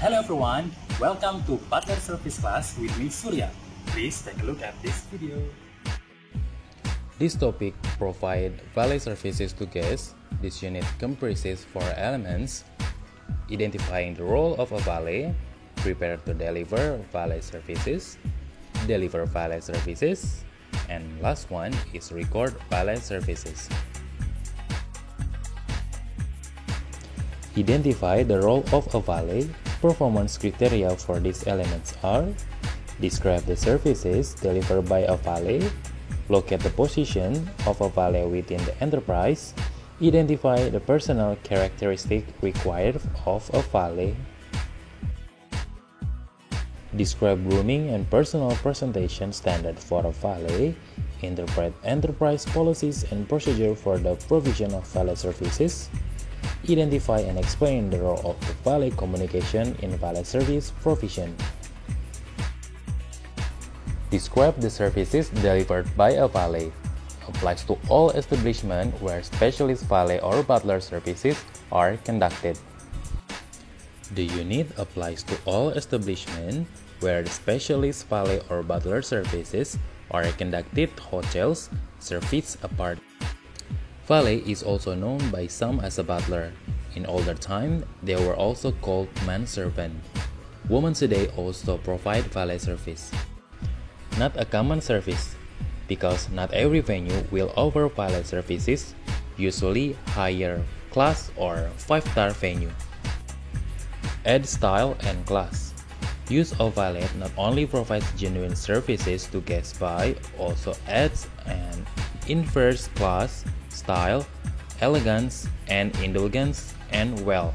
Hello everyone, welcome to Butler Service Class with me Surya. Please take a look at this video. This topic provides valet services to guests. This unit comprises four elements: identifying the role of a valet, prepare to deliver valet services, deliver valet services, and last one is record valet services. Identify the role of a valet. Performance criteria for these elements are: describe the services delivered by a valet, locate the position of a valet within the enterprise, identify the personal characteristic required of a valet, describe grooming and personal presentation standard for a valet, interpret enterprise policies and procedure for the provision of valet services, identify and explain the role of the valet communication in valet service provision. Describe the services delivered by a valet. Applies to all establishments where specialist valet or butler services are conducted. The unit applies to all establishments where specialist valet or butler services are conducted, hotels, service apart. Valet is also known by some as a butler. In older time, they were also called manservant. Women today also provide valet service. Not a common service, because not every venue will offer valet services, usually higher class or 5-star venue. Add style and class. Use of valet not only provides genuine services to guests but also adds an inverse class, style, elegance, and indulgence and wealth.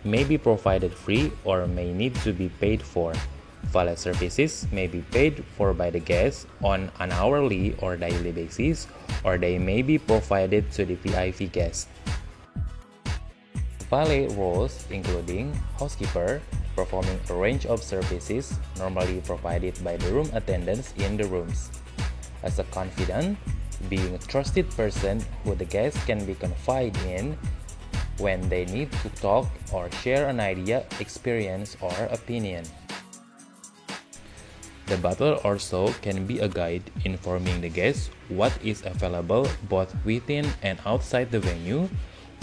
May be provided free or may need to be paid for. Valet services may be paid for by the guest on an hourly or daily basis, or they may be provided to the VIP guest. Valet roles including housekeeper, performing a range of services normally provided by the room attendants in the rooms. As a confidant, being a trusted person who the guest can be confided in when they need to talk or share an idea, experience, or opinion. The butler also can be a guide informing the guests what is available both within and outside the venue,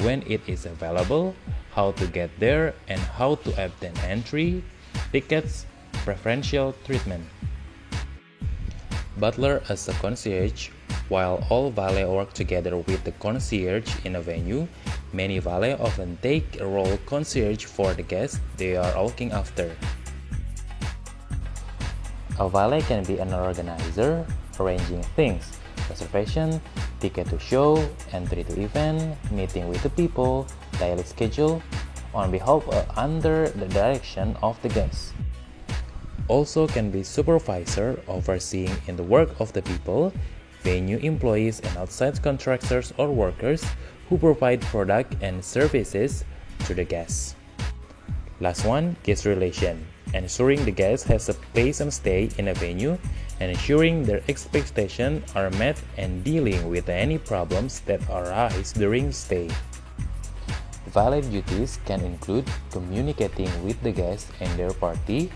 when it is available, how to get there, and how to obtain entry, tickets, preferential treatment. Butler as a concierge. While all valet work together with the concierge in a venue, many valet often take a role concierge for the guests they are looking after. A valet can be an organizer, arranging things, reservation, ticket to show, entry to event, meeting with the people, daily schedule, on behalf under the direction of the guests. Also can be supervisor, overseeing in the work of the people, venue employees and outside contractors or workers who provide product and services to the guests. Last one, guest relation. Ensuring the guest has a pleasant stay in a venue and ensuring their expectations are met and dealing with any problems that arise during stay. Valet duties can include communicating with the guests and their party,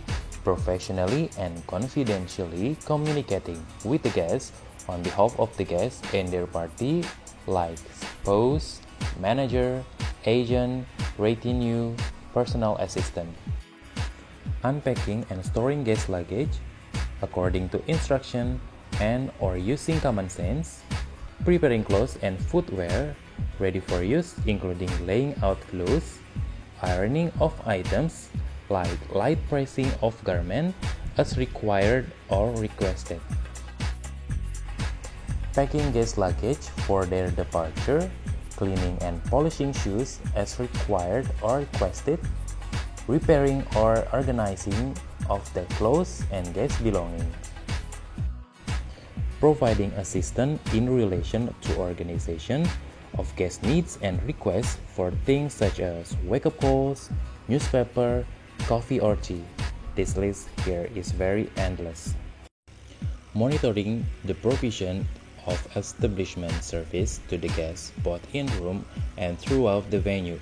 professionally and confidentially communicating with the guests on behalf of the guests and their party, like spouse, manager, agent, retinue, personal assistant. Unpacking and storing guest luggage according to instruction and or using common sense. Preparing clothes and footwear ready for use, including laying out clothes, ironing of items, like light pressing of garment as required or requested. Packing guest luggage for their departure, cleaning and polishing shoes as required or requested, repairing or organizing of their clothes and guest belongings. Providing assistance in relation to organization of guest needs and requests for things such as wake-up calls, newspaper, coffee or tea. This list here is very endless. Monitoring the provision of establishment service to the guests both in room and throughout the venue.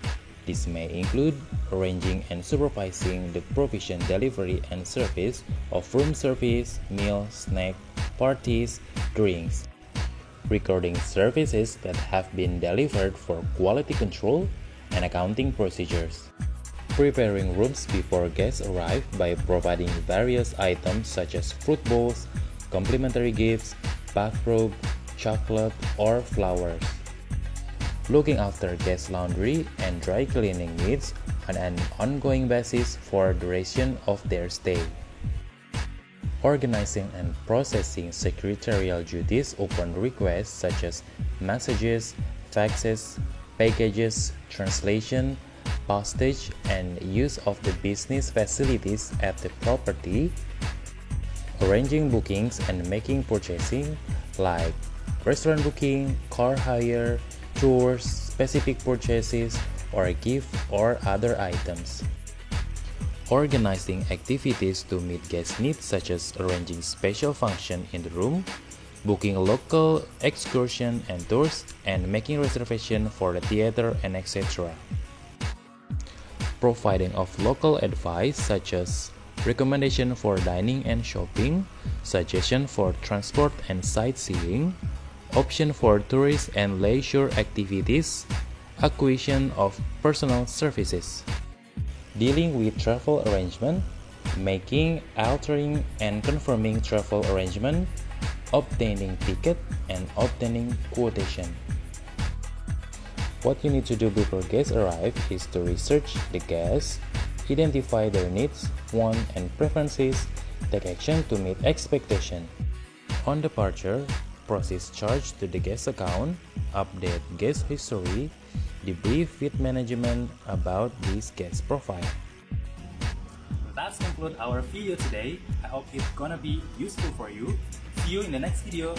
This may include arranging and supervising the provision, delivery, and service of room service, meal, snack, parties, drinks, recording services that have been delivered for quality control and accounting procedures, preparing rooms before guests arrive by providing various items such as fruit bowls, complimentary gifts, bathrobe, chocolate, or flowers, looking after guest laundry and dry cleaning needs on an ongoing basis for the duration of their stay, organizing and processing secretarial duties upon requests such as messages, faxes, packages, translation, postage, and use of the business facilities at the property, arranging bookings and making purchasing like restaurant booking, car hire, tours, specific purchases, or gift or other items. Organizing activities to meet guest needs such as arranging special function in the room, booking local excursion and tours, and making reservation for the theater and etc. Providing of local advice such as recommendation for dining and shopping, suggestion for transport and sightseeing, option for tourist and leisure activities, acquisition of personal services, dealing with travel arrangement, making, altering, and confirming travel arrangement, obtaining ticket, and obtaining quotation. What you need to do before guests arrive is to research the guests, identify their needs, wants, and preferences, take action to meet expectation. On departure, process charge to the guest account, update guest history, debrief with management about this guest profile. That's conclude our video today. I hope it's gonna be useful for you. See you in the next video.